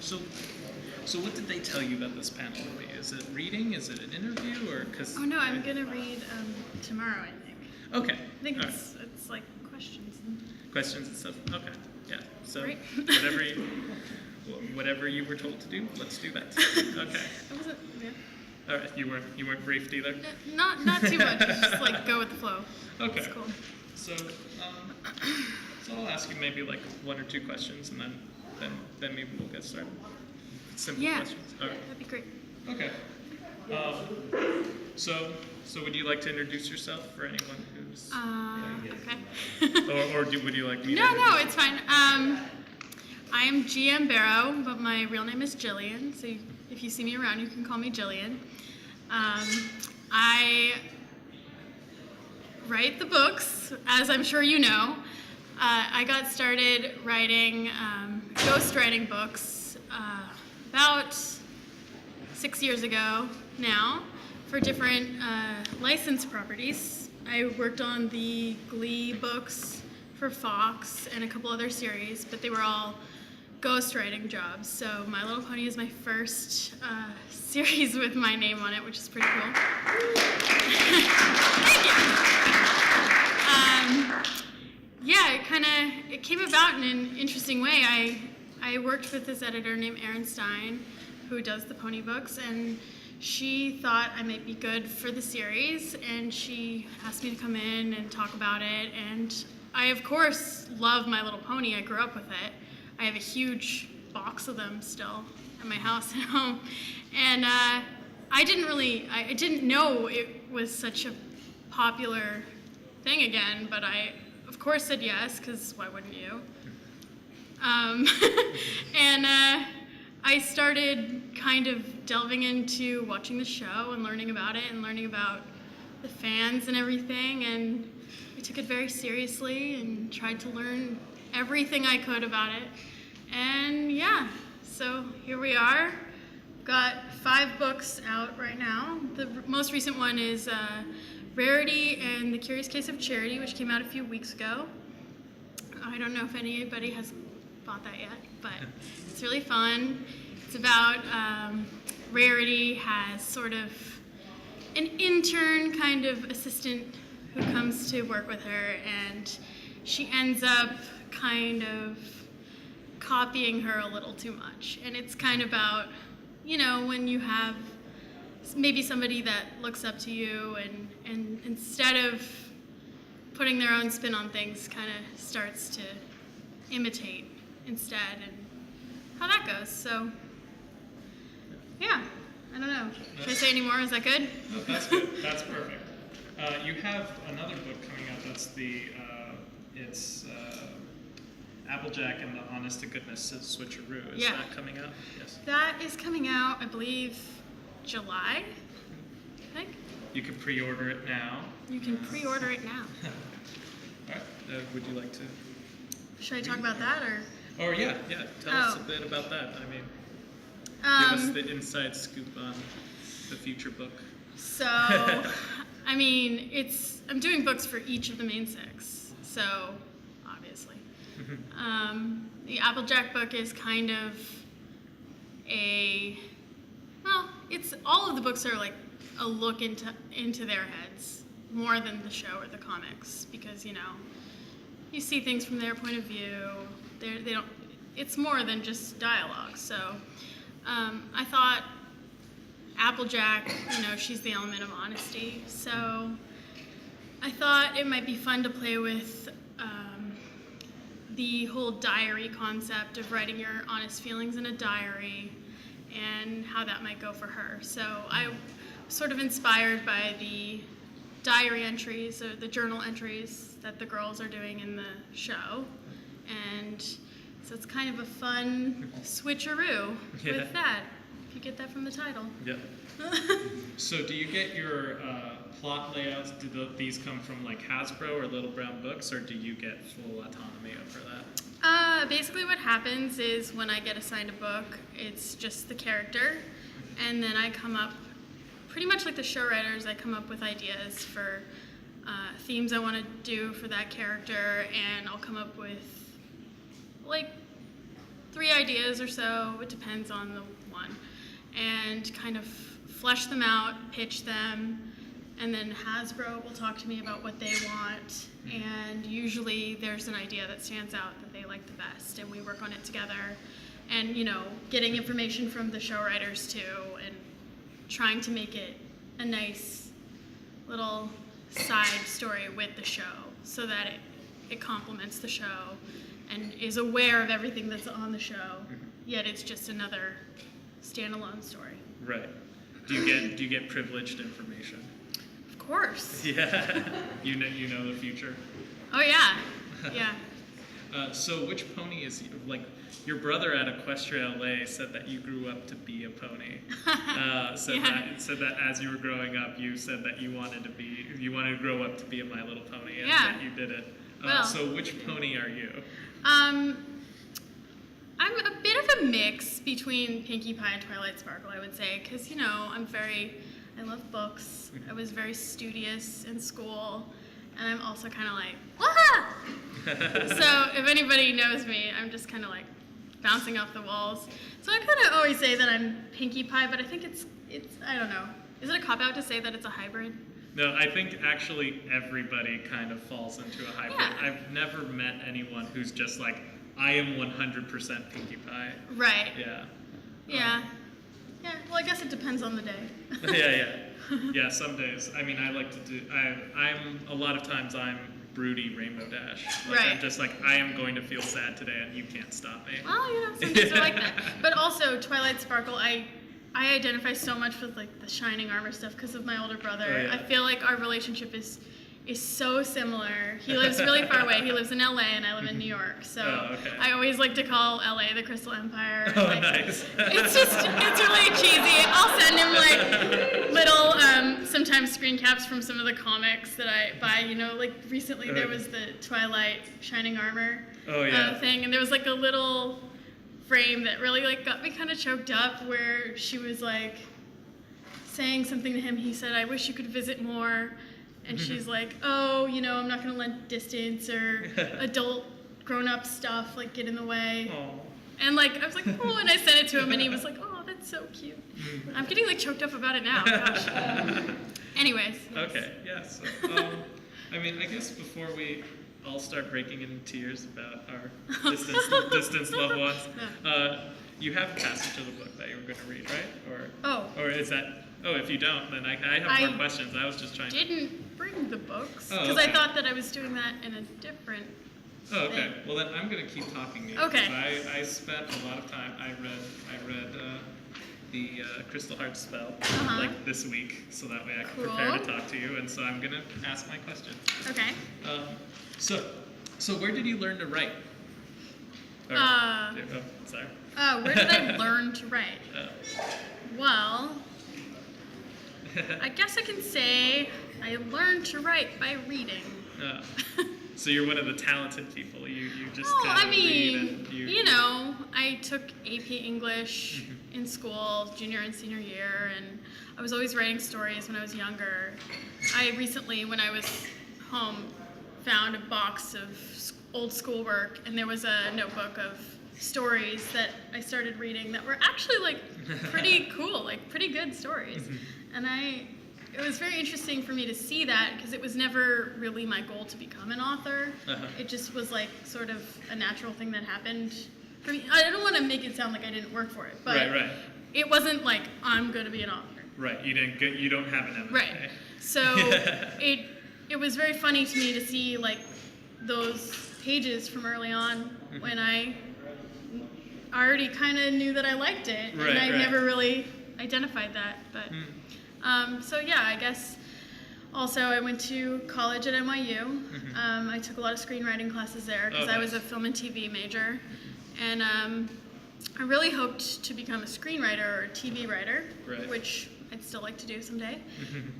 So, so what did they tell you about this panel will be? Is it reading? Is it an interview? Or cause Oh no, I'm gonna read tomorrow, I think. Okay. I think All it's like questions. Questions and stuff. Okay. Yeah. So Right. whatever you were told to do, let's do that. Okay. I wasn't. Yeah. All right. You weren't briefed either. Not too much. Just like go with the flow. Okay. It's cool. So I'll ask you maybe like one or two questions, and then maybe we'll get started. Simple questions. All right. That'd be great. Okay. So would you like to introduce yourself for anyone who's? Okay. Would you like me to? No, it's fine. I am GM Berrow, but my real name is Jillian. So if you see me around, you can call me Jillian. I write the books, as I'm sure you know. I got started writing, ghostwriting books about 6 years ago now for different licensed properties. I worked on the Glee books for Fox and a couple other series, but they were all ghostwriting jobs. So My Little Pony is my first series with my name on it, which is pretty cool. Thank you. It came about in an interesting way. I worked with this editor named Erin Stein, who does the pony books, and she thought I might be good for the series, and she asked me to come in and talk about it. And I, of course, love My Little Pony. I grew up with it. I have a huge box of them still at my house at home. And I didn't know it was such a popular thing again, but I, of course, said yes, because why wouldn't you? And I started kind of delving into watching the show and learning about it and learning about the fans and everything, and I took it very seriously and tried to learn everything I could about it. And yeah, so here we are. Got 5 books out right now. The most recent one is Rarity and the Curious Case of Charity, which came out a few weeks ago. I don't know if anybody has bought that yet, but it's really fun. It's about Rarity has sort of an intern kind of assistant who comes to work with her, and she ends up kind of copying her a little too much. And it's kind of about, you know, when you have maybe somebody that looks up to you and instead of putting their own spin on things, kind of starts to imitate instead, and how that goes. So yeah, I don't know. Should I say any more? Is that good? No, that's good. That's perfect. You have another book coming out. That's it's Applejack and the Honest to Goodness Switcheroo. Is that coming out? Yes. That is coming out, I believe, July, I think. You can pre-order it now. You can pre-order it now. All right. Would you like to? Should I talk about that, or? Or yeah. Tell us a bit about that. I mean, give us the inside scoop on the future book. So, I mean, I'm doing books for each of the main 6. So, obviously, the Applejack book is kind of it's all of the books are like a look into their heads more than the show or the comics, because you see things from their point of view. They don't. It's more than just dialogue. So I thought Applejack, she's the element of honesty. So I thought it might be fun to play with the whole diary concept of writing your honest feelings in a diary and how that might go for her. So I was sort of inspired by the diary entries, or the journal entries that the girls are doing in the show. And so it's kind of a fun switcheroo with that, if you get that from the title. Yeah. So do you get your plot layouts, do these come from like Hasbro or Little Brown Books, or do you get full autonomy over that? Basically what happens is when I get assigned a book, it's just the character, and then I come up, pretty much like the show writers, I come up with ideas for themes I want to do for that character, and I'll come up with like 3 ideas or so, it depends on the one, and kind of flesh them out, pitch them, and then Hasbro will talk to me about what they want, and usually there's an idea that stands out that they like the best, and we work on it together, and getting information from the show writers too, and trying to make it a nice little side story with the show so that it complements the show and is aware of everything that's on the show, yet it's just another standalone story. Right. Do you get privileged information? Of course. Yeah. You know the future. Oh yeah. Yeah. So which pony is your brother at Equestria LA said that you grew up to be a pony. Said that as you were growing up, you said that you wanted to grow up to be a My Little Pony, and that you did it. So which pony are you? I'm a bit of a mix between Pinkie Pie and Twilight Sparkle, I would say, because I love books. I was very studious in school, and I'm also kind of like, wah! So if anybody knows me, I'm just kind of like bouncing off the walls. So I kind of always say that I'm Pinkie Pie, but I think it's I don't know. Is it a cop-out to say that it's a hybrid? No, I think actually everybody kind of falls into a hybrid. Yeah. I've never met anyone who's just like, I am 100% Pinkie Pie. Right. Yeah. Yeah. Yeah, well, I guess it depends on the day. Yeah, some days. I mean, I like to do, a lot of times I'm broody Rainbow Dash. Right. I'm just like, I am going to feel sad today and you can't stop me. Well, some days are like that. But also, Twilight Sparkle, I identify so much with like the shining armor stuff because of my older brother. Oh, yeah. I feel like our relationship is so similar. He lives really far away. He lives in LA and I live in New York. So I always like to call LA the Crystal Empire. Oh, nice. It's really cheesy. I'll send him like little, sometimes screen caps from some of the comics that I buy. Like recently there was the Twilight Shining Armor thing, and there was like a little frame that really like got me kind of choked up where she was like saying something to him. He said, "I wish you could visit more." And she's like, "Oh, I'm not going to let distance or adult grown-up stuff like get in the way." Aww. And like I was like, "Oh," and I sent it to him and he was like, "Oh, that's so cute." I'm getting like choked up about it now. Gosh. Anyways. Yes. Okay. Yes. I mean, I guess before we all start breaking into tears about our distance loved ones, you have a passage of the book that you were going to read, right? Or is that? Oh, if you don't, then I have more questions. I was just trying. Didn't bring the books because okay. I thought that I was doing that in a different. Oh, okay. Thing. Well, then I'm going to keep talking to you. Okay. I spent a lot of time. I read the Crystal Heart spell like this week, so that way I can prepare to talk to you. And so I'm going to ask my questions. Okay. So where did you learn to write? Sorry. Where did I learn to write? Well, I guess I can say I learned to write by reading. So you're one of the talented people. You just read and I took AP English in school, junior and senior year, and I was always writing stories when I was younger. I recently, when I was home, found a box of old schoolwork, and there was a notebook of stories that I started reading that were actually like pretty cool, like pretty good stories. And it was very interesting for me to see that because it was never really my goal to become an author. It just was like sort of a natural thing that happened for me. I don't want to make it sound like I didn't work for it, but it wasn't like I'm going to be an author. Right. You don't have an MLP. Right. So it was very funny to me to see like those pages from early on when I already kind of knew that I liked it, and I never really identified that. But so yeah, I guess also I went to college at NYU. I took a lot of screenwriting classes there because I was a film and TV major, and I really hoped to become a screenwriter or a TV writer, which I'd still like to do someday.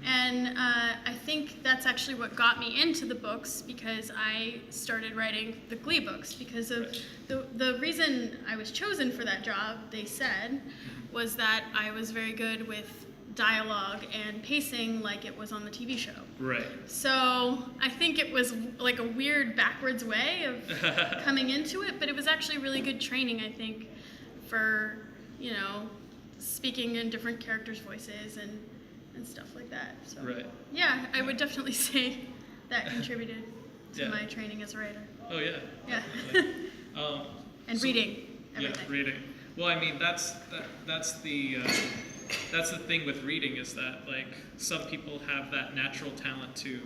And I think that's actually what got me into the books, because I started writing the Glee books because of the reason I was chosen for that job, they said, was that I was very good with dialogue and pacing like it was on the TV show. Right. So I think it was like a weird backwards way of coming into it, but it was actually really good training, I think, for, you know, speaking in different characters' voices and stuff like that. So Right. yeah, I would definitely say that contributed to Yeah. my training as a writer. Oh yeah. Yeah. Definitely. And So- reading everything. Yeah, reading. Well, I mean, that's the thing with reading, is that like some people have that natural talent to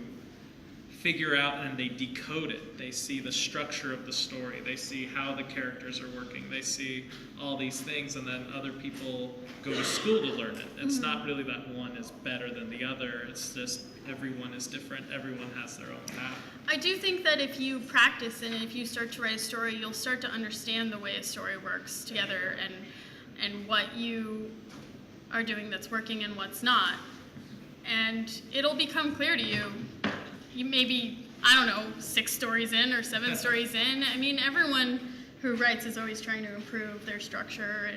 figure out, and they decode it. They see the structure of the story. They see how the characters are working. They see all these things, and then other people go to school to learn it. It's not really that one is better than the other. It's just everyone is different. Everyone has their own path. I do think that if you practice and if you start to write a story, you'll start to understand the way a story works together and what you are doing that's working and what's not. And it'll become clear to you. You maybe, I don't know, 6 stories in or 7 stories in. I mean, everyone who writes is always trying to improve their structure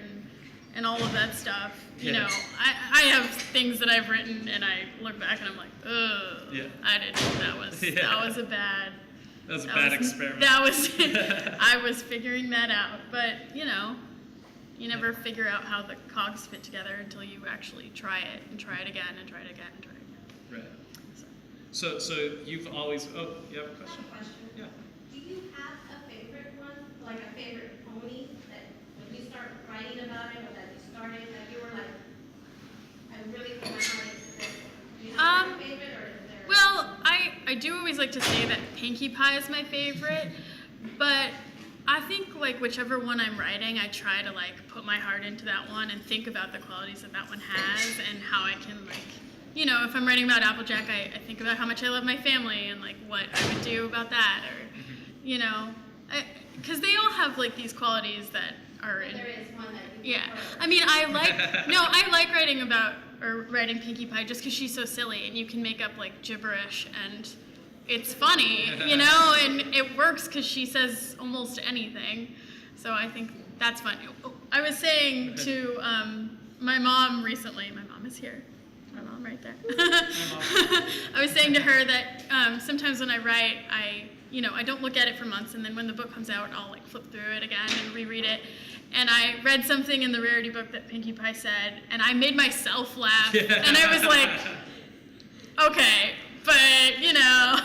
and all of that stuff. You know, I have things that I've written and I look back and I'm like, ugh, that was a bad experiment. That was, I was figuring that out. But, you know, you never figure out how the cogs fit together until you actually try it and try it again and try it again and try it again. Right. So you've always, you have a question? I have a question. Yeah. Do you have a favorite one, like a favorite pony that when you start writing about it or that you started, like you were like, I really think my heart is this one. Do you have a favorite, or is there? Well, I do always like to say that Pinkie Pie is my favorite, but I think like whichever one I'm writing, I try to like put my heart into that one and think about the qualities that that one has and how I can like, you know, if I'm writing about Applejack, I think about how much I love my family and like what I would do about that, or, you know, because they all have like these qualities that are in. There is one that you Yeah, prefer. I mean, I like writing about or writing Pinkie Pie just because she's so silly and you can make up like gibberish and it's funny, you know, and it works because she says almost anything. So I think that's fun. I was saying to my mom recently. My mom is here. My mom right there. I was saying to her that sometimes when I write, I don't look at it for months, and then when the book comes out, I'll like flip through it again and reread it. And I read something in the Rarity book that Pinkie Pie said, and I made myself laugh. And I was like, okay, but you know,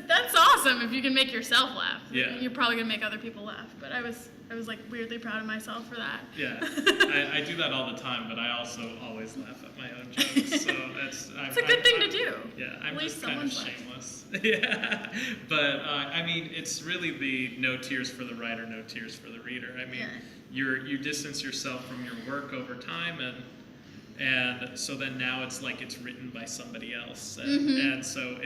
that's awesome if you can make yourself laugh. Yeah. You're probably gonna make other people laugh. But I was like weirdly proud of myself for that. Yeah, I do that all the time, but I also always laugh at my own jokes. So it's a good thing to do. Yeah, I'm At least just kind of someone's shameless. Yeah, but I mean, it's really the no tears for the writer, no tears for the reader. I mean, you distance yourself from your work over time, and so then now it's like it's written by somebody else, and so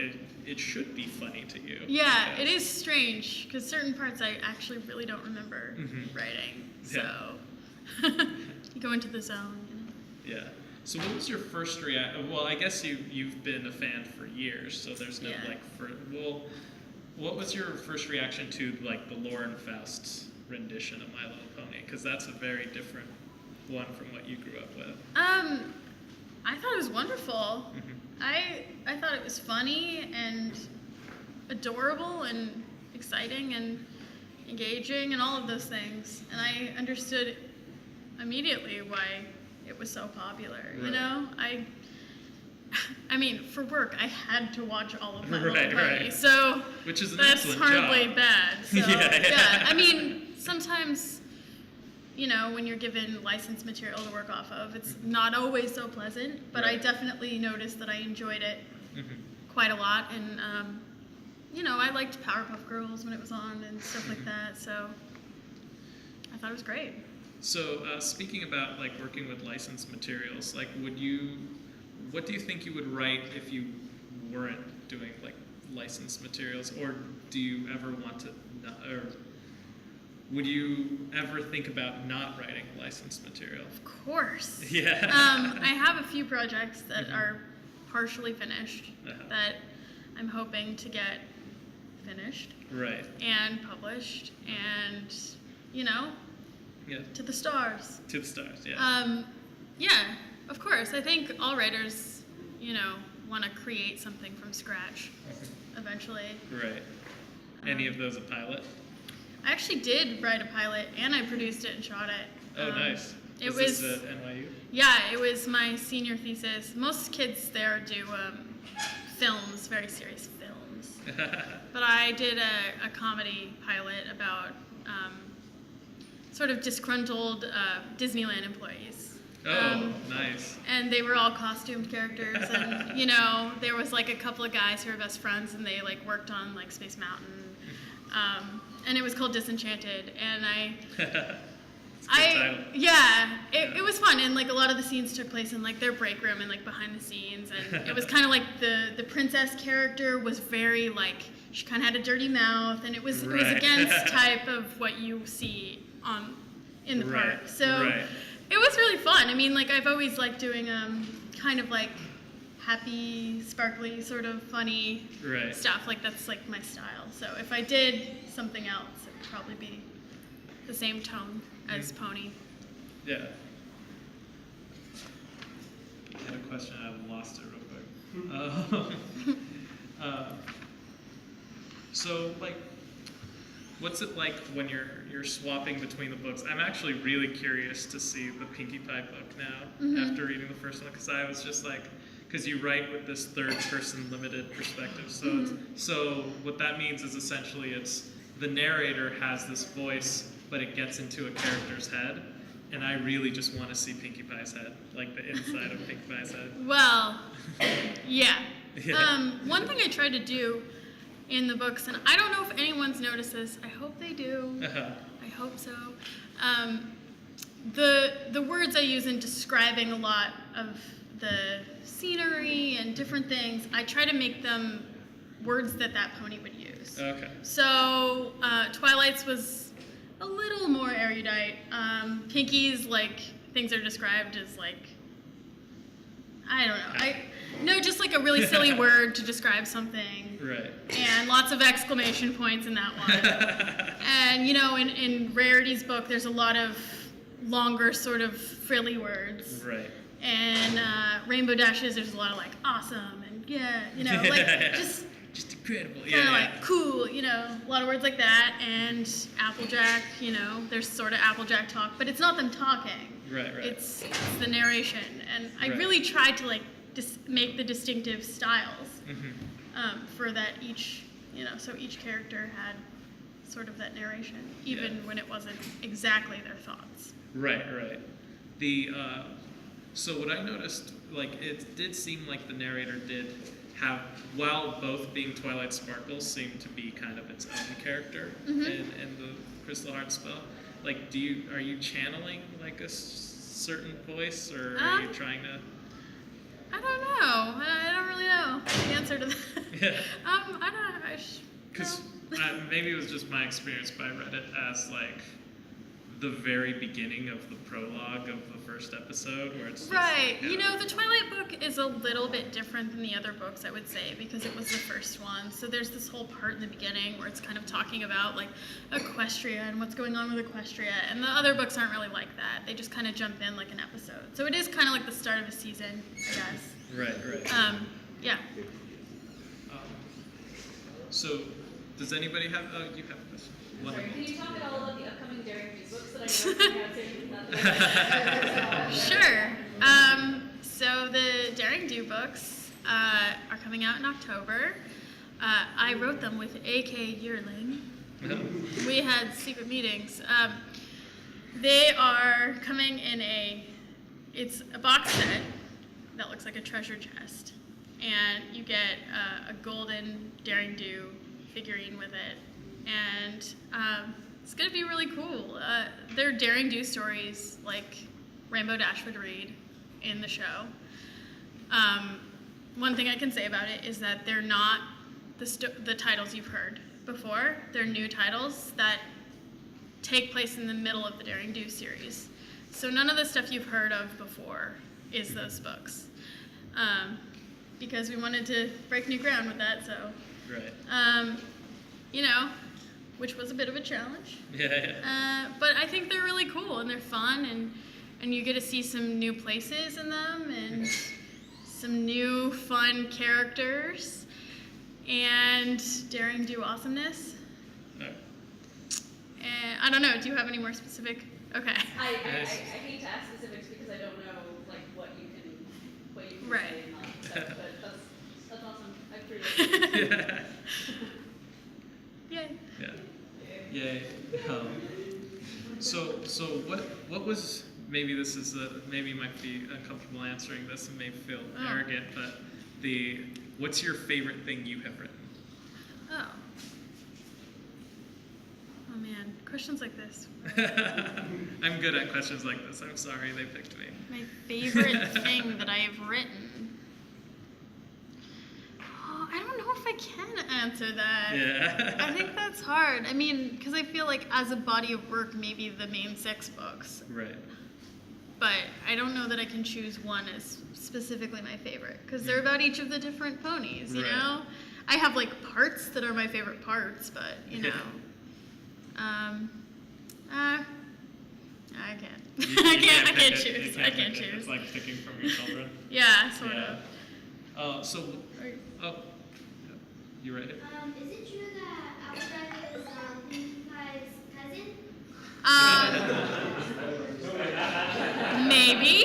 it should be funny to you. Yeah, it is strange because certain parts I actually really don't remember writing. So you go into the zone. You know? Yeah. So what was your first reaction? Well, I guess you've been a fan for years, so there's no what was your first reaction to like the Lauren Faust rendition of My Little Pony? Because that's a very different one from what you grew up with. I thought it was wonderful. I thought it was funny and adorable and exciting and engaging and all of those things. And I understood immediately why it was so popular. Right. You know, I mean, for work, I had to watch all of My Little Right, Pony, right. so Which is an that's excellent hardly job. bad. So, Yeah. I mean, sometimes, you know, when you're given licensed material to work off of, it's not always so pleasant, but I Right. definitely noticed that I enjoyed it quite a lot, and, you know, I liked Powerpuff Girls when it was on and stuff like that, so I thought it was great. So speaking about like working with licensed materials, like what do you think you would write if you weren't doing like licensed materials, or do you ever want to, or would you ever think about not writing licensed material? Of course. Yeah. I have a few projects that are partially finished that I'm hoping to get finished Right. and published and, you know, Yeah. to the stars. To the stars. Yeah. Yeah, Of course. I think all writers, want to create something from scratch eventually. Right. Any of those a pilot? I actually did write a pilot, and I produced it and shot it. Oh, nice. It was this at NYU? Yeah, it was my senior thesis. Most kids there do films, very serious films. But I did a comedy pilot about sort of disgruntled Disneyland employees. Oh, nice. And they were all costumed characters, and there was like a couple of guys who were best friends, and they like worked on like Space Mountain, and it was called Disenchanted, and it was fun, and like a lot of the scenes took place in like their break room and like behind the scenes, and it was kind of like the princess character was very like she kind of had a dirty mouth, and it was against type of what you see in the park, so. It was really fun. I mean, like, I've always liked doing kind of like happy, sparkly, sort of funny stuff. Like, that's like my style. So if I did something else, it would probably be the same tone as Pony. Yeah. I had a question. I lost it real quick. So, like, what's it like when you're swapping between the books? I'm actually really curious to see the Pinkie Pie book now after reading the first one, because I was just like, because you write with this third-person limited perspective. So, so what that means is essentially it's the narrator has this voice, but it gets into a character's head, and I really just want to see Pinkie Pie's head, like the inside of Pinkie Pie's head. Well, yeah. One thing I tried to do in the books, and I don't know if anyone's noticed this. I hope they do. I hope so. The words I use in describing a lot of the scenery and different things, I try to make them words that pony would use. Okay. So Twilight's was a little more erudite. Pinkie's, like, things are described as like, I don't know. Just like a really silly word to describe something. Right. And lots of exclamation points in that one. And, in Rarity's book, there's a lot of longer sort of frilly words. Right. And Rainbow Dashes, there's a lot of like awesome and like just incredible. Kind of like cool, a lot of words like that. And Applejack, there's sort of Applejack talk, but it's not them talking. Right. It's the narration, and I really tried to like make the distinctive styles for that each, so each character had sort of that narration, even when it wasn't exactly their thoughts. Right. The so what I noticed, like, it did seem like the narrator did have, while both being Twilight Sparkle, seemed to be kind of its own character in the Crystal Heart spell. Like, are you channeling like a certain voice, or are you trying to? I don't know. I don't really know the answer to that. Yeah. I don't know. Because maybe it was just my experience, but I read it as like the very beginning of the prologue of the first episode, where it's just, the Twilight book is a little bit different than the other books, I would say, because it was the first one. So there's this whole part in the beginning where it's kind of talking about like Equestria and what's going on with Equestria, and the other books aren't really like that. They just kind of jump in like an episode. So it is kind of like the start of a season, I guess. Right. Yeah. So does anybody have? You have a question. Sorry, can you talk at all about the upcoming Daring Do books that I know? Sure. So the Daring Do books are coming out in October. I wrote them with A.K. Yearling. We had secret meetings. They are coming in it's a box set that looks like a treasure chest. And you get a golden Daring Do figurine with it. And it's going to be really cool. They're Daring Do stories like Rainbow Dash would read in the show. One thing I can say about it is that they're not the titles you've heard before. They're new titles that take place in the middle of the Daring Do series. So none of the stuff you've heard of before is those books. Because we wanted to break new ground with that, so. Right. Which was a bit of a challenge. Yeah. But I think they're really cool, and they're fun, and and you get to see some new places in them and some new fun characters and daring do awesomeness. And I don't know, do you have any more specific? Okay. I hate to ask specifics because I don't know like what you can Right. say and all that stuff, but that's awesome. I appreciate it. Yay. Yeah. Yay. So what was, maybe this is maybe you might be uncomfortable answering this and may feel arrogant, but what's your favorite thing you have written? Oh man, questions like this. I'm good at questions like this. I'm sorry they picked me. My favorite thing that I have written. Oh, I don't know if I can answer that. Yeah. I think that's hard. I mean, because I feel like as a body of work, maybe the main 6 books. Right. But I don't know that I can choose one as specifically my favorite, because they're about each of the different ponies, you Right. know? I have like parts that are my favorite parts, but you know. I can't. I can't choose. I can't choose. It's like picking from your children. Yeah, sort of. You ready? Is it true that Applejack is Pinkie Pie's cousin? Maybe.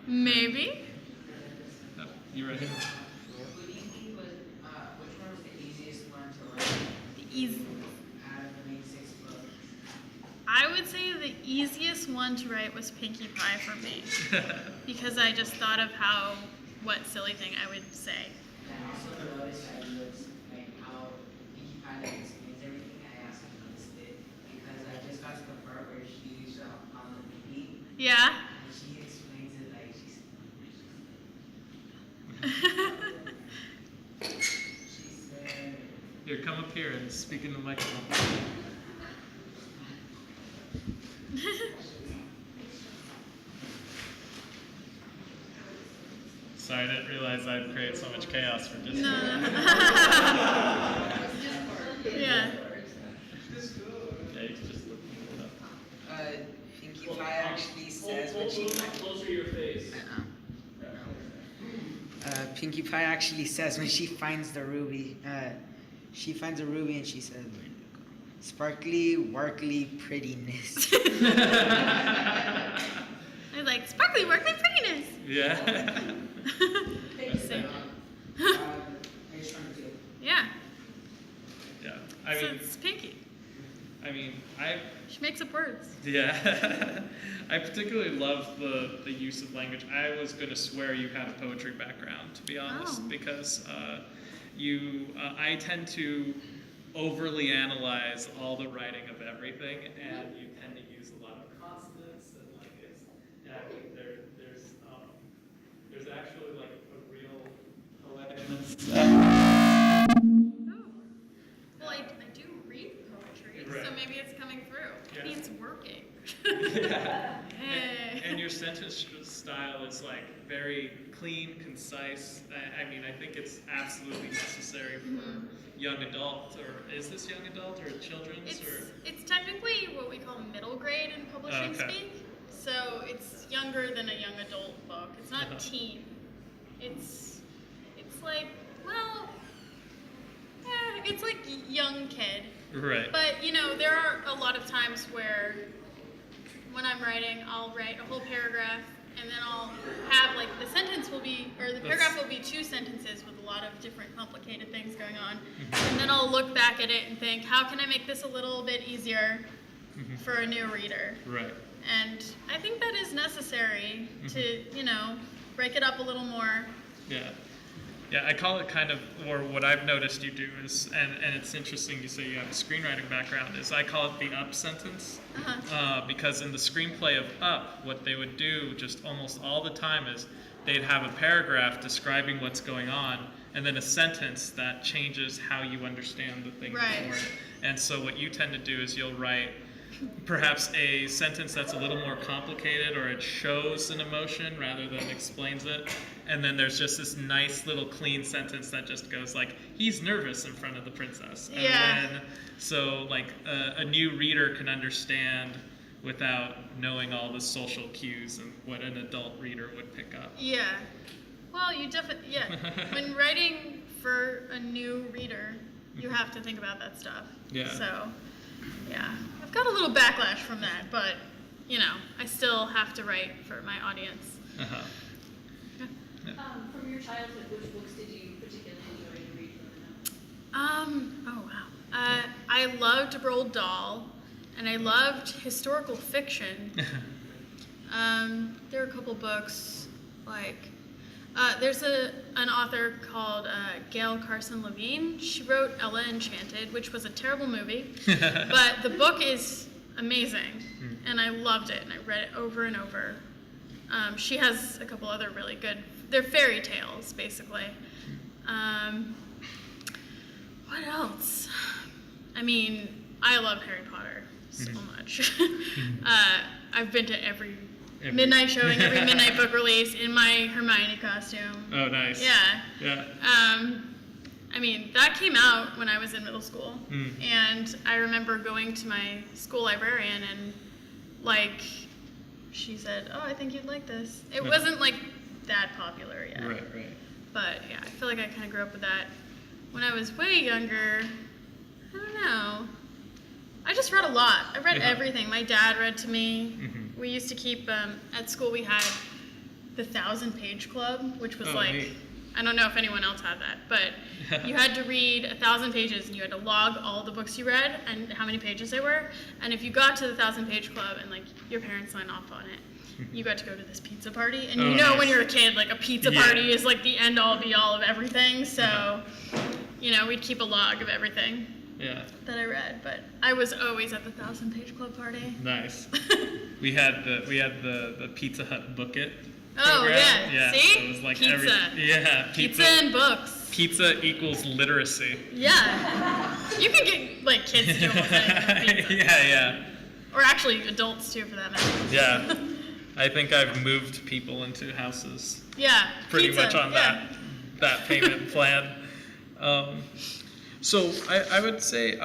Maybe. You ready? Who do you think was, which one was the easiest one to write Easy. out of the main 6 books? I would say the easiest one to write was Pinkie Pie for me, because I just thought of what silly thing I would say. And also the notice I was like how Pinkie Pie like explains everything. I also noticed it because I just got to the part where she's on the movie Yeah. and she explains it like she's she said. Here, come up here and speak in the microphone. Sorry, I didn't realize I'd create so much chaos for just. No. Yeah. Yeah, you can just look it up. Pinkie Pie actually says when she Closer to your face. Pinkie Pie actually says when she finds the ruby, she finds a ruby and she says, "Sparkly, warkly prettiness." I was like, sparkly, workly prettiness. Yeah. Same. Page 22. Yeah. Yeah. So it's Pinkie. She makes up words. Yeah. I particularly love the use of language. I was going to swear you had a poetry background, to be honest, because I tend to overly analyze all the writing of everything, and you tend to use a lot of consonants and like it's. Yeah, I think there's actually like a real poetic. Well, I do read poetry, Right. so maybe it's coming through. Yeah. Maybe it's working. Yeah. Hey. And your sentence style is like very clean, concise. I mean, I think it's absolutely necessary for young adult, or is this young adult or children's? It's technically what we call middle grade in publishing speak. So it's younger than a young adult book. It's not teen. It's like, well, it's like young kid. Right. But you know, there are a lot of times where when I'm writing, I'll write a whole paragraph and then I'll have like the sentence will be, or the paragraph will be 2 sentences with a lot of different complicated things going on. And then I'll look back at it and think, how can I make this a little bit easier for a new reader? Right. And I think that is necessary to, you know, break it up a little more. Yeah. Yeah, I call it kind of, or what I've noticed you do is, and it's interesting you say you have a screenwriting background, is I call it the up sentence. Because in the screenplay of Up, what they would do just almost all the time is they'd have a paragraph describing what's going on, and then a sentence that changes how you understand the thing before it. And so what you tend to do is you'll write perhaps a sentence that's a little more complicated, or it shows an emotion rather than explains it. And then there's just this nice little clean sentence that just goes like, he's nervous in front of the princess. And then, so like a new reader can understand without knowing all the social cues and what an adult reader would pick up. Yeah. Well, you definitely, when writing for a new reader, you have to think about that stuff. Yeah. So, yeah. I've got a little backlash from that, but, you know, I still have to write for my audience. Uh-huh. From your childhood, which books did you particularly enjoy to read growing up? I loved Roald Dahl, and I loved historical fiction. There are a couple books, like, there's an author called Gail Carson Levine. She wrote Ella Enchanted, which was a terrible movie, but the book is amazing, and I loved it, and I read it over and over. She has a couple other really good, they're fairy tales, basically. What else? I mean, I love Harry Potter so much. I've been to every midnight showing, every midnight book release in my Hermione costume. Oh, nice. Yeah. I mean, that came out when I was in middle school, and I remember going to my school librarian and, like, she said, "Oh, I think you'd like this." It wasn't, like, that popular yet. Right. But, yeah, I feel like I kind of grew up with that. When I was way younger, I don't know. I just read a lot. I read everything. My dad read to me. We used to keep, at school we had the 1,000-page club, which was neat. I don't know if anyone else had that, but you had to read 1,000 pages and you had to log all the books you read and how many pages they were. And if you got to the 1,000-page club and like your parents signed off on it, you got to go to this pizza party. And nice. when you're a kid, like a pizza party is like the end all be all of everything. So, we'd keep a log of everything that I read. But I was always at the 1,000-page club party. Nice. We had the Pizza Hut Book It. Oh, program. yeah. So See? it was like Pizza. pizza And books. Pizza equals literacy. Yeah. You can get, like, kids to do almost anything with pizza. Yeah. Or actually adults, too, for that matter. Yeah. I think I've moved people into houses Yeah. pretty pizza, much on that payment plan. So I would say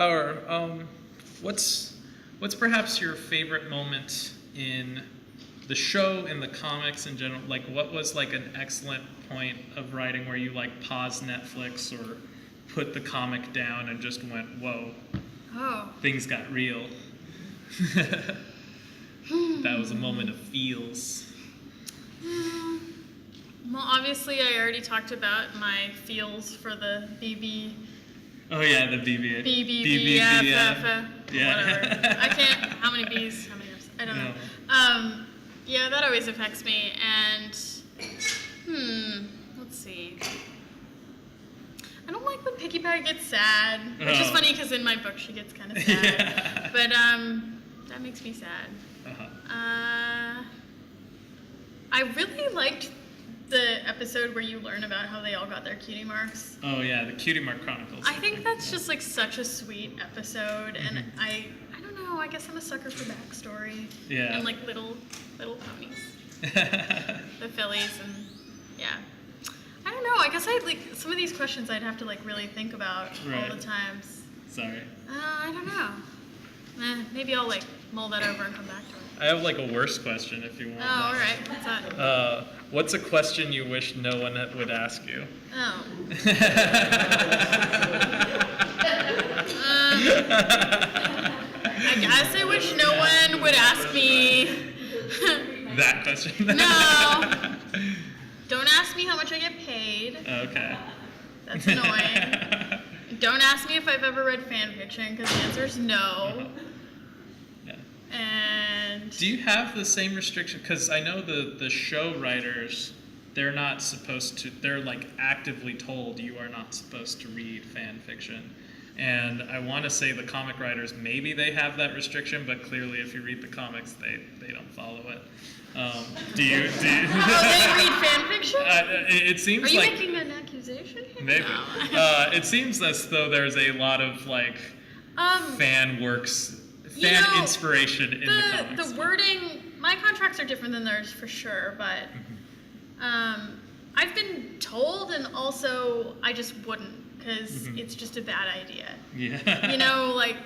what's perhaps your favorite moment in the show, in the comics in general? Like, what was like an excellent point of writing where you like paused Netflix or put the comic down and just went, whoa, things got real? That was a moment of feels. Well, obviously, I already talked about my feels for the BB. Oh yeah, the BB. BBBF. Yeah. Whatever. I can't. How many B's? How many F's? I don't know. Yeah, that always affects me. And let's see. I don't like when Picky Pie gets sad, which is funny because in my book she gets kind of sad. But that makes me sad. I really liked the episode where you learn about how they all got their cutie marks. Oh yeah, the Cutie Mark Chronicles. I think that's just like such a sweet episode, and I don't know. I guess I'm a sucker for backstory. Yeah. And like little ponies, the fillies, and yeah. I don't know. I guess I'd like some of these questions I'd have to like really think about all the times. Sorry. I don't know. Maybe I'll like mull that over and come back to it. I have like a worse question if you want. Oh, all right. What's that? What's a question you wish no one would ask you? Oh. I guess I wish no one would ask me. That question? No. Don't ask me how much I get paid. Okay. That's annoying. Don't ask me if I've ever read fan fiction, because the answer is no. Yeah. And do you have the same restriction? Because I know the show writers, they're not supposed to, they're like actively told you are not supposed to read fan fiction. And I want to say the comic writers, maybe they have that restriction, but clearly if you read the comics, they don't follow it. Do you? Oh, they read fan fiction? It seems like... Are you like... making an accusation here? Maybe. No. It seems as though there's a lot of like fan fan inspiration in the comics. The wording, my contracts are different than theirs for sure, but I've been told, and also I just wouldn't, because it's just a bad idea. Yeah. You know, like,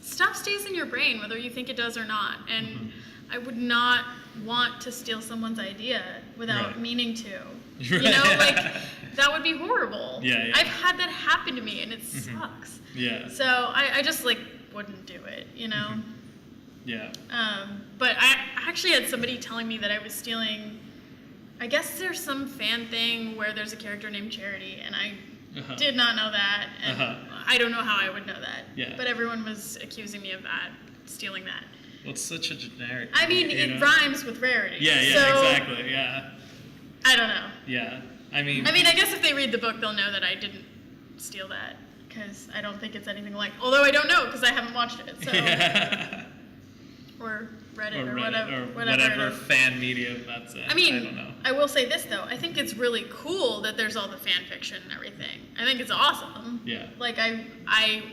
stuff stays in your brain whether you think it does or not, and I would not want to steal someone's idea without meaning to. You know, like, that would be horrible. Yeah. I've had that happen to me, and it sucks. Yeah. So I just, like, wouldn't do it, you know? Yeah. But I actually had somebody telling me that I was stealing, I guess there's some fan thing where there's a character named Charity, and I did not know that, and I don't know how I would know that. Yeah. But everyone was accusing me of that, stealing that. Well, it's such a generic. I mean, it rhymes with Rarity. Yeah, so, exactly, yeah. I don't know. Yeah, I mean, I guess if they read the book, they'll know that I didn't steal that, because I don't think it's anything like, although I don't know, because I haven't watched it, so. Yeah. Or Reddit, or or Reddit, whatever it is. fan medium that's it. I mean, I don't know. I will say this though, I think it's really cool that there's all the fan fiction and everything. I think it's awesome. Yeah. Like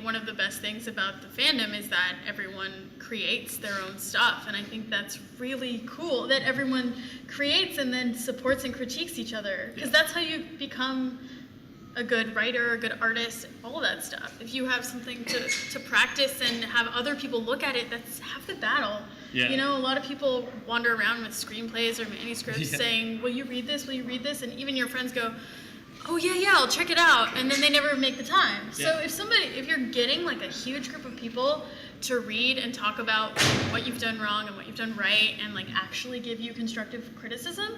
one of the best things about the fandom is that everyone creates their own stuff, and I think that's really cool that everyone creates and then supports and critiques each other, because that's how you become a good writer, a good artist, all of that stuff. If you have something to practice and have other people look at it, that's half the battle. Yeah. You know, a lot of people wander around with screenplays or manuscripts saying, will you read this? Will you read this? And even your friends go, oh yeah, I'll check it out. And then they never make the time. So if you're getting like a huge group of people to read and talk about what you've done wrong and what you've done right and like actually give you constructive criticism,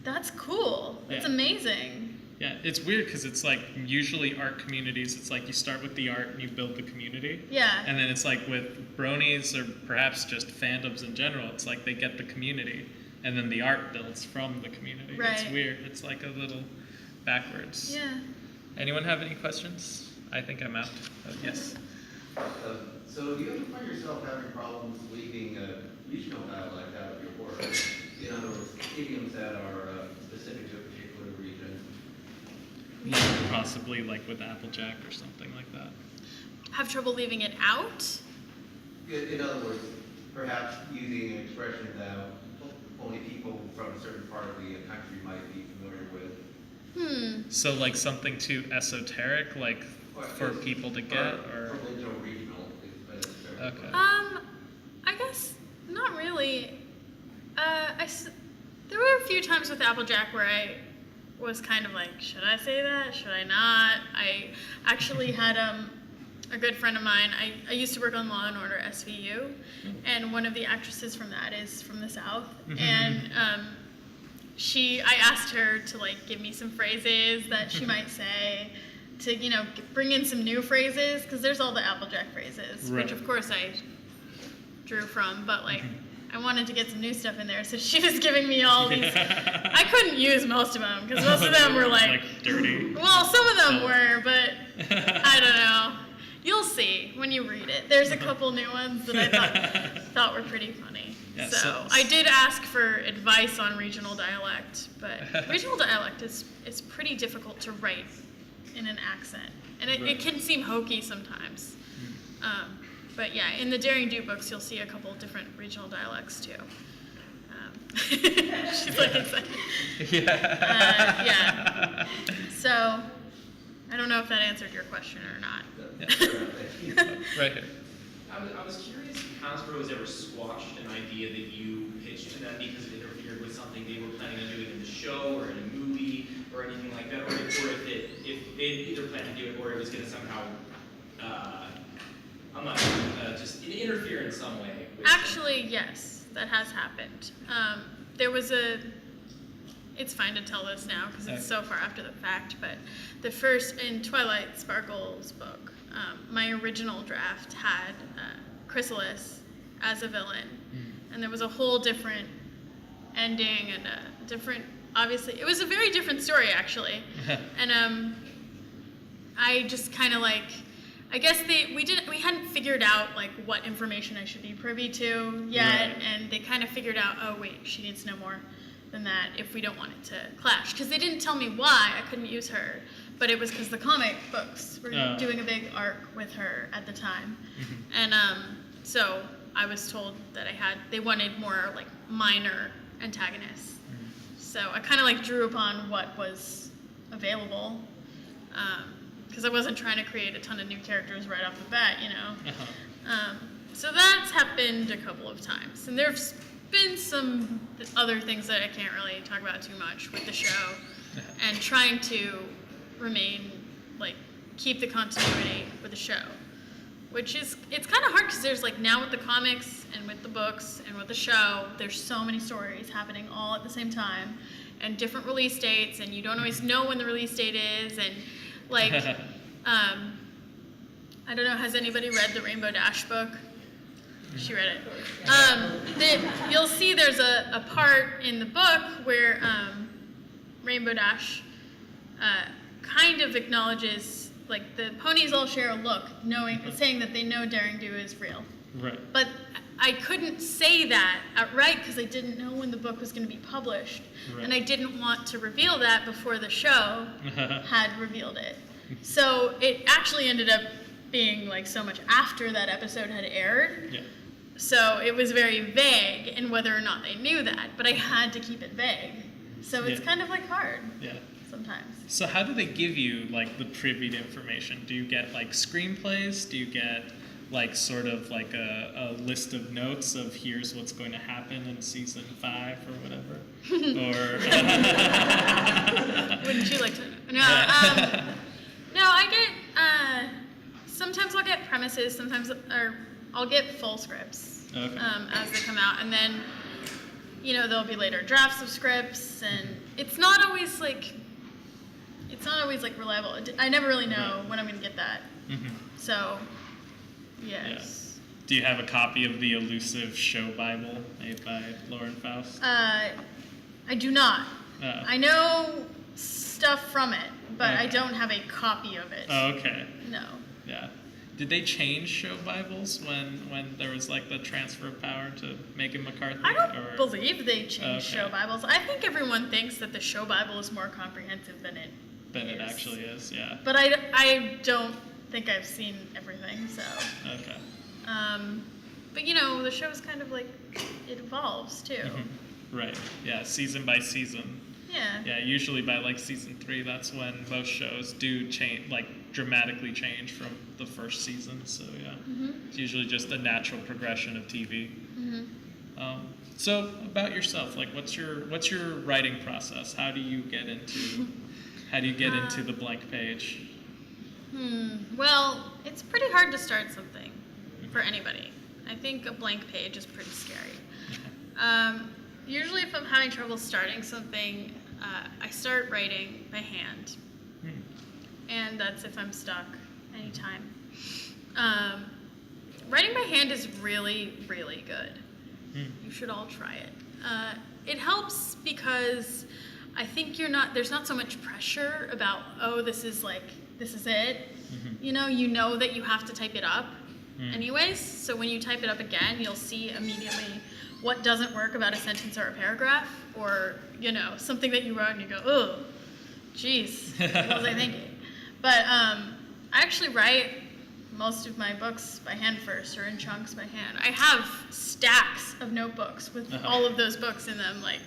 that's cool. That's amazing. Yeah, it's weird because it's like usually art communities, it's like you start with the art and you build the community. Yeah. And then it's like with bronies or perhaps just fandoms in general, it's like they get the community and then the art builds from the community. Right. It's weird. It's like a little backwards. Yeah. Anyone have any questions? I think I'm out. Yes. So do you ever find yourself having problems leaving regional dialect out of your work? In other words, idioms that are specific to a particular region? Possibly like with Applejack or something like that. Have trouble leaving it out? In other words, perhaps using an expression that only people from a certain part of the country might be familiar with. So like something too esoteric, like for people to get, or regional. okay. I guess not really. There were a few times with Applejack where I was kind of like, should I say that? Should I not? I actually had a good friend of mine. I used to work on Law and Order SVU, and one of the actresses from that is from the South, and I asked her to like give me some phrases that she might say, to bring in some new phrases, because there's all the Applejack phrases, which of course I drew from, but like I wanted to get some new stuff in there, so she was giving me all these. I couldn't use most of them because most of them were like dirty. Well, some of them were, but I don't know. You'll see when you read it. There's a couple new ones that I thought were pretty funny. Yeah, so I did ask for advice on regional dialect, but regional dialect is pretty difficult to write in an accent, and it can seem hokey sometimes. But yeah, in the Daring Do books, you'll see a couple different regional dialects too. She's like excited. Yeah. So I don't know if that answered your question or not. Right here. I was curious if Hasbro has ever squashed an idea that you pitched to them because it interfered with something they were planning on doing in the show or in a movie or anything like that, or if they either planned to do it or it was going to somehow, just interfere in some way. Actually, yes, that has happened. There was it's fine to tell this now because it's so far after the fact, but the first, in Twilight Sparkle's book, my original draft had Chrysalis as a villain, and there was a whole different ending and a different, obviously, it was a very different story actually, and I just kind of like, I guess we hadn't figured out like what information I should be privy to yet, and they kind of figured out, oh wait, she needs to know more than that if we don't want it to clash, because they didn't tell me why I couldn't use her, but it was because the comic books were doing a big arc with her at the time, and So I was told that they wanted more like minor antagonists. So I kind of like drew upon what was available, because I wasn't trying to create a ton of new characters right off the bat, you know. So that's happened a couple of times, and there's been some other things that I can't really talk about too much with the show, and trying to remain like keep the continuity with the show, which is it's kind of hard because there's like now with the comics and with the books and with the show, there's so many stories happening all at the same time, and different release dates, and you don't always know when the release date is, and like I don't know, has anybody read the Rainbow Dash book? She read it. You'll see there's a part in the book where Rainbow Dash kind of acknowledges, like, the ponies all share a look, saying that they know Daring Do is real. Right. But I couldn't say that outright because I didn't know when the book was going to be published. Right. And I didn't want to reveal that before the show had revealed it. So it actually ended up being like so much after that episode had aired. Yeah. So it was very vague in whether or not they knew that, but I had to keep it vague. So it's kind of like hard sometimes. So how do they give you like the privy to information? Do you get like screenplays? Do you get like sort of like a list of notes of here's what's going to happen in season 5 or whatever? Or wouldn't you like to? No. No, I get. Sometimes I'll get premises. Sometimes, or I'll get full scripts as they come out, and then there'll be later drafts of scripts, and it's not always like reliable. I never really know when I'm going to get that. Mm-hmm. So, yes. Yeah. Do you have a copy of the elusive show Bible made by Lauren Faust? I do not. I know stuff from it, but I don't have a copy of it. Oh, okay. No. Yeah. Did they change show Bibles when there was like the transfer of power to Megan McCarthy? I don't believe they changed show Bibles. I think everyone thinks that the show Bible is more comprehensive than it actually is, yeah. But I don't think I've seen everything, so. Okay. But the show's kind of like, it evolves too. Mm-hmm. Right, yeah, season by season. Yeah. Yeah, usually by like season 3, that's when most shows do change, like dramatically change from the first season. So yeah, It's usually just a natural progression of TV. Mm-hmm. So about yourself, like what's your writing process? How do you get into the blank page? Well, it's pretty hard to start something for anybody. I think a blank page is pretty scary. Usually if I'm having trouble starting something, I start writing by hand. And that's if I'm stuck anytime. Writing by hand is really, really good. You should all try it. It helps because I think there's not so much pressure about, this is it. You know that you have to type it up anyways. So when you type it up again, you'll see immediately what doesn't work about a sentence or a paragraph, or, something that you wrote and you go, oh, geez, what was I thinking? But I actually write most of my books by hand first, or in chunks by hand. I have stacks of notebooks with all of those books in them. Like,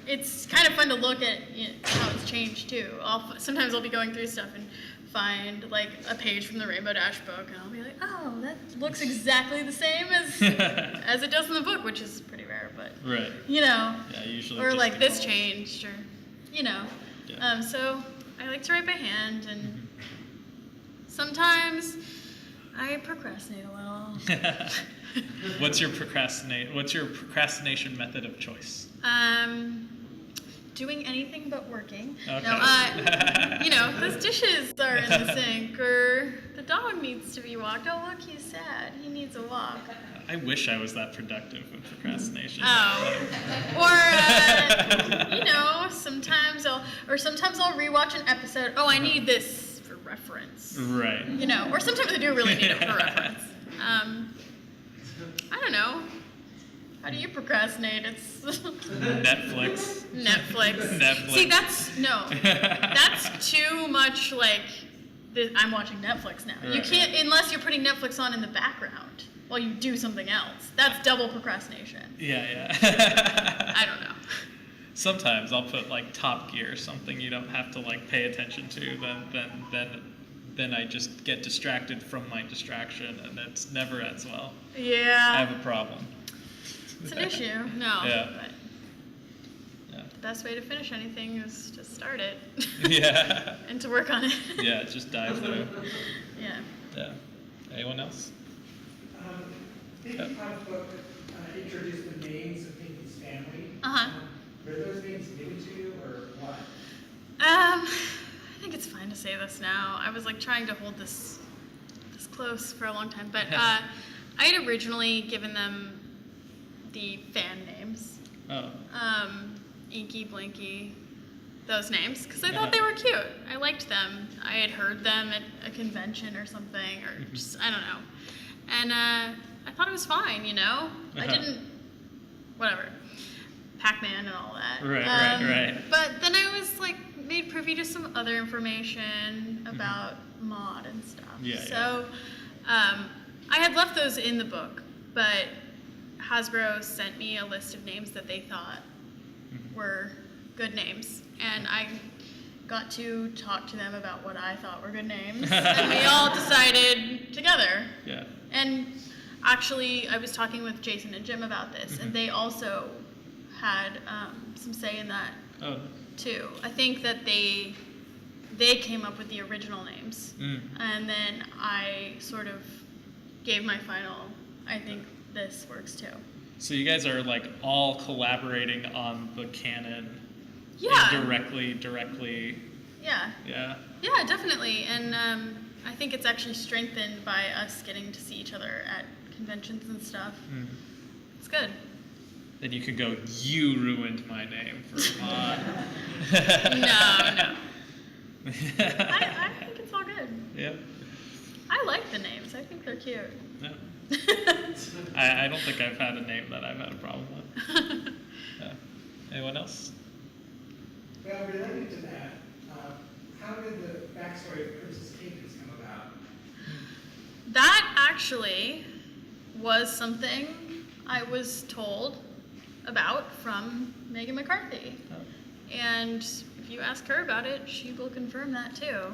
it's kind of fun to look at how it's changed too. Sometimes I'll be going through stuff and find like a page from the Rainbow Dash book, and I'll be like, oh, that looks exactly the same as it does in the book, which is pretty rare, but right. Yeah, usually. Or like this changed, or Yeah. So I like to write by hand, and sometimes I procrastinate a little. What's your procrastination method of choice? Doing anything but working. Okay. No, those dishes are in the sink, or the dog needs to be walked. Oh, look, he's sad. He needs a walk. I wish I was that productive with procrastination. Oh. Or, sometimes I'll rewatch an episode. Oh, I need this for reference. Right. Or sometimes I do really need it for reference. I don't know. How do you procrastinate? It's Netflix. See, that's too much like, I'm watching Netflix now. Right. You can't, unless you're putting Netflix on in the background. while you do something else. That's double procrastination. Yeah. I don't know. Sometimes I'll put like Top Gear, something you don't have to like pay attention to. Then I just get distracted from my distraction, and it never ends well. Yeah. I have a problem. It's an issue. No. Yeah. But the best way to finish anything is to start it. Yeah. And to work on it. Yeah, just dive through. Yeah. Anyone else? Pinky's comic book introduced the names of Pinky's family. Uh-huh. Were those names given to you, or what? I think it's fine to say this now. I was like trying to hold this close for a long time, but I had originally given them the fan names. Oh. Inky, Blinky, those names, because I thought they were cute. I liked them. I had heard them at a convention or something, or just, I don't know. And I thought it was fine, you know? I didn't, whatever, Pac-Man and all that. Right. But then I was like made privy to some other information about mod and stuff. So I had left those in the book, but Hasbro sent me a list of names that they thought were good names, and I got to talk to them about what I thought were good names, and we all decided together. Yeah. And actually, I was talking with Jason and Jim about this, and they also had some say in that too. I think that they came up with the original names, and then I sort of gave my final, I think this works too. So you guys are like all collaborating on the canon. Yeah. Directly. Yeah. Yeah. Yeah, definitely. And I think it's actually strengthened by us getting to see each other at conventions and stuff. It's good. Then you could go, you ruined my name for mod. No. I think it's all good. Yep. I like the names. I think they're cute. Yeah. I don't think I've had a name that I've had a problem with. Yeah. Anyone else? Well, related to that, how did the backstory of Princess Kingdoms come about? That actually was something I was told about from Megan McCarthy. And if you ask her about it, she will confirm that too.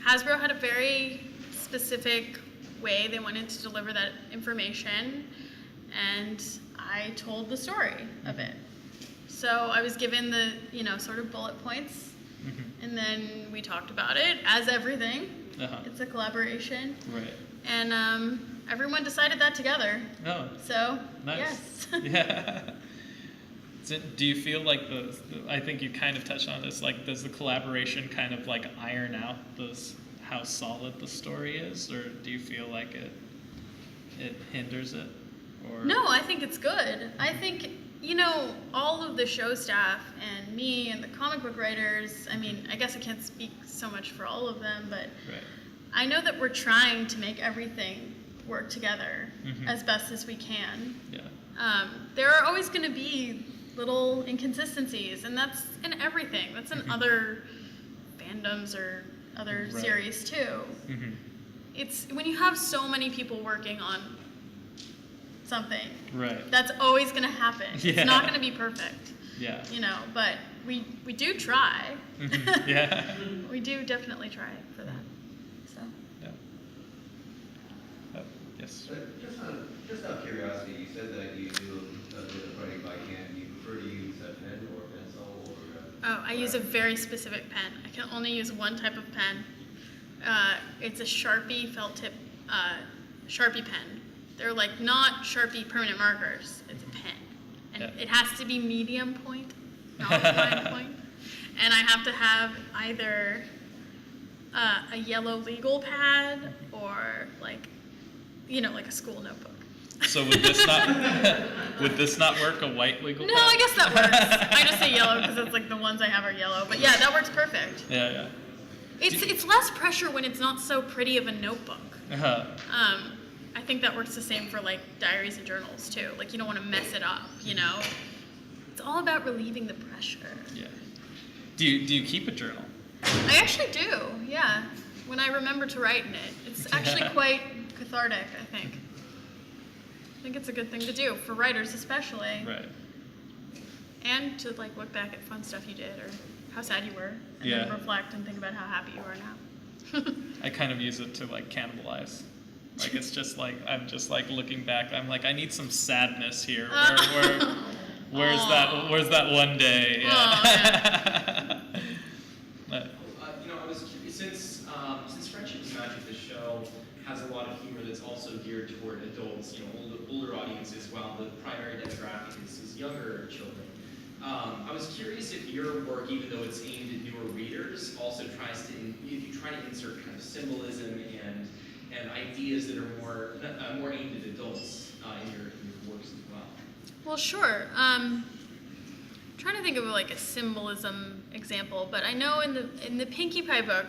Hasbro had a very specific way they wanted to deliver that information, and I told the story of it. So I was given the, sort of bullet points, and then we talked about it as everything. It's a collaboration. Right. And everyone decided that together. Oh. So, Nice. yes. Yeah. Do you feel like I think you kind of touched on this, like does the collaboration kind of like iron out how solid the story is, or do you feel like it hinders it? Or No, I think it's good. I think, all of the show staff and me and the comic book writers, I mean, I guess I can't speak so much for all of them, but I know that we're trying to make everything work together as best as we can. Yeah. There are always going to be little inconsistencies, and that's in everything. That's in other fandoms or other series too. It's when you have so many people working on something, that's always going to happen. Yeah. It's not going to be perfect. Yeah. But we do try. Yeah. We do definitely try for that. So. Yeah. Yes. Just out of curiosity, you said that you do a bit of writing by hand. Do you prefer to use a pen or a pencil or? Oh, I use a very specific pen. I can only use one type of pen. It's a Sharpie felt tip Sharpie pen. They're like not Sharpie permanent markers. It's a pen. And it has to be medium point, not fine point. And I have to have either a yellow legal pad or like a school notebook. So would this not work, a white legal No, pad? I guess that works. I just say yellow because it's like the ones I have are yellow. But yeah, that works perfect. Yeah. It's less pressure when it's not so pretty of a notebook. I think that works the same for like diaries and journals too. Like you don't want to mess it up, It's all about relieving the pressure. Yeah. Do you keep a journal? I actually do, yeah. When I remember to write in it. It's actually quite cathartic, I think. I think it's a good thing to do, for writers especially. Right. And to like look back at fun stuff you did or how sad you were, and Yeah. then reflect and think about how happy you are now. I kind of use it to like cannibalize. Like it's just like I'm just like looking back. I'm like I need some sadness here. Where's that one day? Yeah. But, I was curious since Friendship is Magic, the show has a lot of humor that's also geared toward adults, older audiences, while the primary demographic is younger children. I was curious if your work, even though it's aimed at newer readers, also tries to, if you try to insert kind of symbolism and ideas that are more aimed at adults in your works as well. Well, sure. Trying to think of like a symbolism example, but I know in the Pinkie Pie book,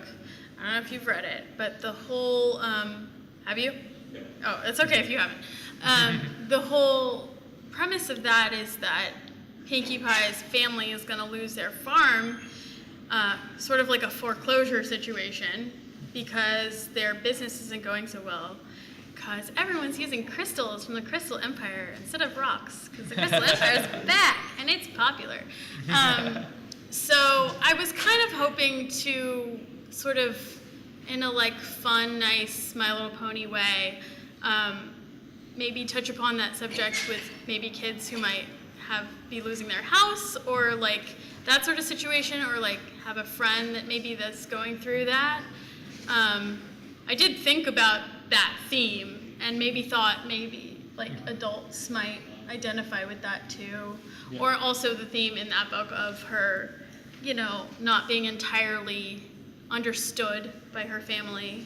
I don't know if you've read it, but the whole have you? Yeah. Oh, it's okay if you haven't. The whole premise of that is that Pinkie Pie's family is going to lose their farm, sort of like a foreclosure situation, because their business isn't going so well. Because everyone's using crystals from the Crystal Empire instead of rocks, because the Crystal Empire is back and it's popular. So I was kind of hoping to sort of, in a like fun, nice My Little Pony way, maybe touch upon that subject with maybe kids who might be losing their house, or like that sort of situation, or like have a friend that maybe that's going through that. I did think about that theme and maybe thought maybe like adults might identify with that too. Yeah. Or also the theme in that book of her, not being entirely understood by her family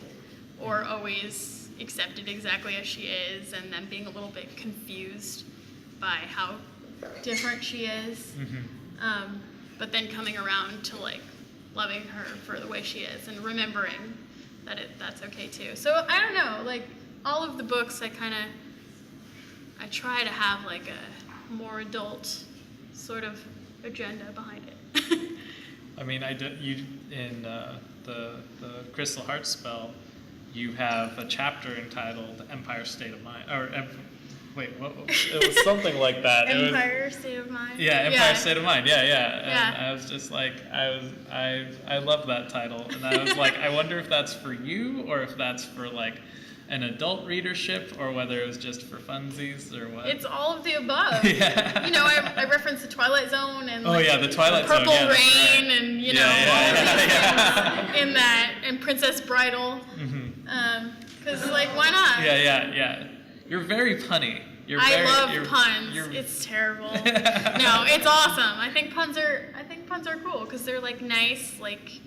or always accepted exactly as she is, and then being a little bit confused by how different she is. But then coming around to like loving her for the way she is and remembering that that's okay too. So I don't know, like all of the books I try to have like a more adult sort of agenda behind it. I mean, in the Crystal Heart spell, you have a chapter entitled Empire State of Mind, wait, what? It was something like that. Empire State of Mind. Yeah, Empire State of Mind. Yeah. And Yeah. I was just like, I love that title, and I was like, I wonder if that's for you or if that's for like an adult readership, or whether it was just for funsies or what. It's all of the above. Yeah. I referenced the Twilight Zone and the Twilight Zone. Purple Yeah, that's Rain right. and Yeah. all of these things in that, and Princess Bridal. Because like, why not? Yeah. You're very punny. I love puns. It's terrible. No, it's awesome. I think puns are cool because they're like nice, like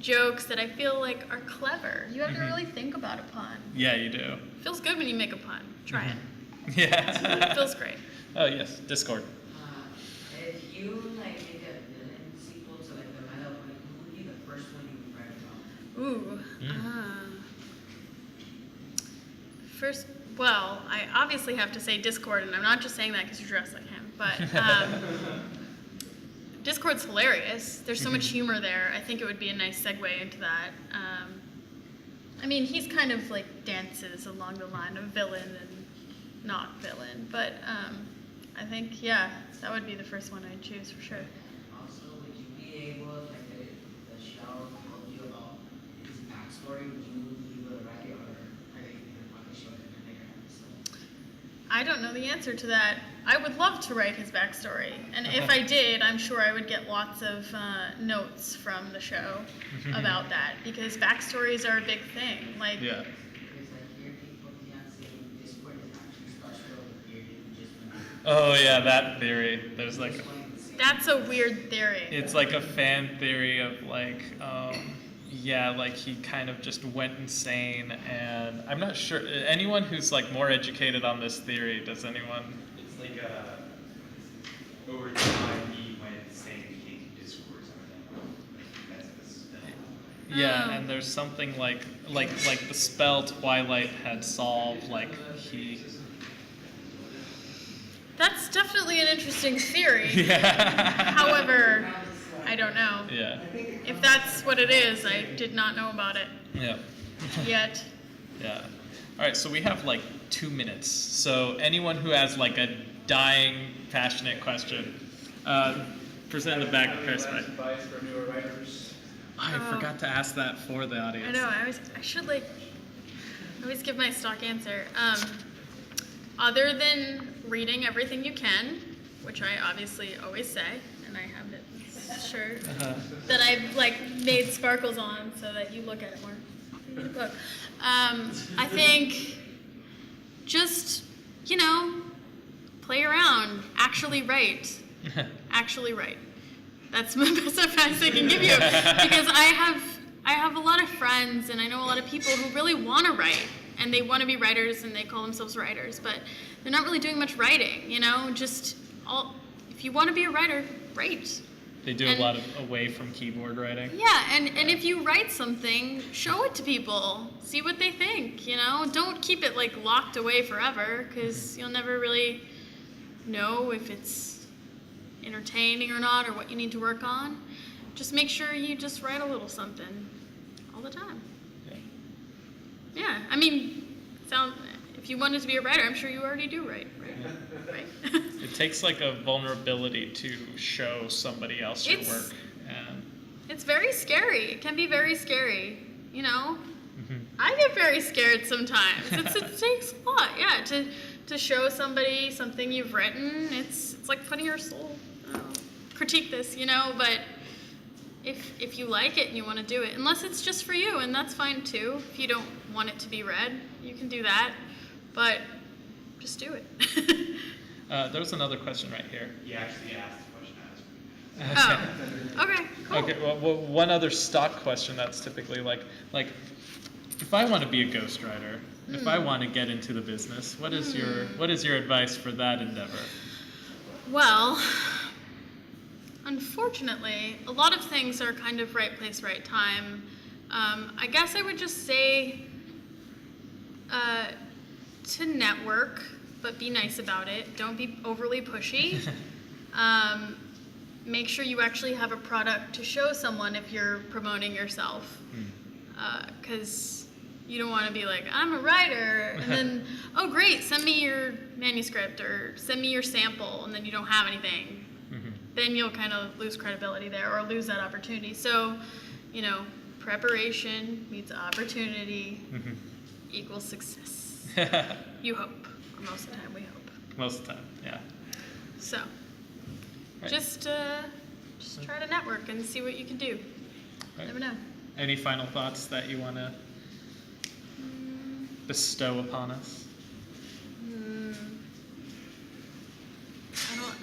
jokes that I feel like are clever. You have to really think about a pun. Yeah, you do. It feels good when you make a pun. Try it. Yeah. It feels great. Oh yes, Discord. If you like make a villain sequel to like the My Little Pony, who would be the first one you would write about? Ooh. First, well, I obviously have to say Discord, and I'm not just saying that because you're dressed like him, but Discord's hilarious. There's so much humor there. I think it would be a nice segue into that. I mean, he's kind of like dances along the line of villain and not villain, but I think, yeah, that would be the first one I'd choose for sure. Also, would you be able, like the show told you about his backstory, would you be able to write it, or are they going to probably show it in a bigger episode? I don't know the answer to that. I would love to write his backstory, and if I did, I'm sure I would get lots of notes from the show about that, because backstories are a big thing. Like, Yeah. Because like here people can't say Discord is actually special with your just Oh yeah, that theory. There's like, that's a weird theory. it's like a fan theory of like, like he kind of just went insane, and I'm not sure. Anyone who's like more educated on this theory, does anyone? It's like over time he went insane and became Discord or something. That's Yeah, and there's something like the spell Twilight had solved, like he. That's definitely an interesting theory. Yeah. However, I don't know. Yeah. If that's what it is, I did not know about it Yeah. yet. Yeah. All right, so we have like 2 minutes. So anyone who has like a dying, passionate question, present in the back. Advice for newer writers. I forgot to ask that for the audience. I know. I should always give my stock answer. Other than reading everything you can, which I obviously always say, and I have it shirt that I've like made sparkles on so that you look at it more. You need a book. I think just, play around, actually write. Actually write. That's the best advice I can give you, because I have a lot of friends and I know a lot of people who really want to write, and they want to be writers and they call themselves writers, but they're not really doing much writing, if you want to be a writer, write. They do a lot of away from keyboard writing. Yeah, and if you write something, show it to people. See what they think, Don't keep it like locked away forever, because you'll never really know if it's entertaining or not, or what you need to work on. Just make sure you just write a little something all the time. Yeah, I mean, if you wanted to be a writer, I'm sure you already do write, right? It takes like a vulnerability to show somebody else your work. And it's very scary. It can be very scary, I get very scared sometimes. It takes a lot, to show somebody something you've written. It's like putting your soul, critique this, but if you like it and you want to do it, unless it's just for you, and that's fine too. If you don't want it to be read, you can do that, but just do it. There was another question right here. You actually asked the question I was Okay, cool. Okay, well, one other stock question that's typically like, if I want to be a ghostwriter, if I want to get into the business, what is your advice for that endeavor? Well, unfortunately, a lot of things are kind of right place, right time. I guess I would just say to network, but be nice about it. Don't be overly pushy. Make sure you actually have a product to show someone if you're promoting yourself. Because you don't want to be like, I'm a writer, and then, oh great, send me your manuscript or send me your sample, and then you don't have anything. Then you'll kind of lose credibility there or lose that opportunity. So, preparation meets opportunity equals success. You hope. Or most of the time we hope. Most of the time, yeah. So, Right. just try to network and see what you can do. Right. Never know. Any final thoughts that you want to bestow upon us?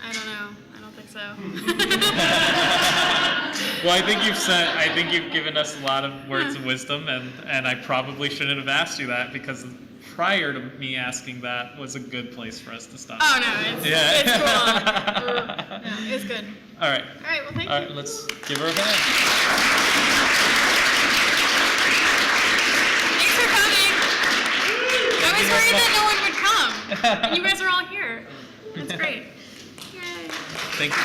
I don't know. I don't think so. Well, I think you've given us a lot of words of wisdom, and I probably shouldn't have asked you that, because prior to me asking that was a good place for us to stop. Oh no, it's cool. No, it's good. All right. All right. Well, thank you. All right, let's give her a hand. Thanks for coming. I was worried that no one would come, and you guys are all here. That's great. Yay. Thank you.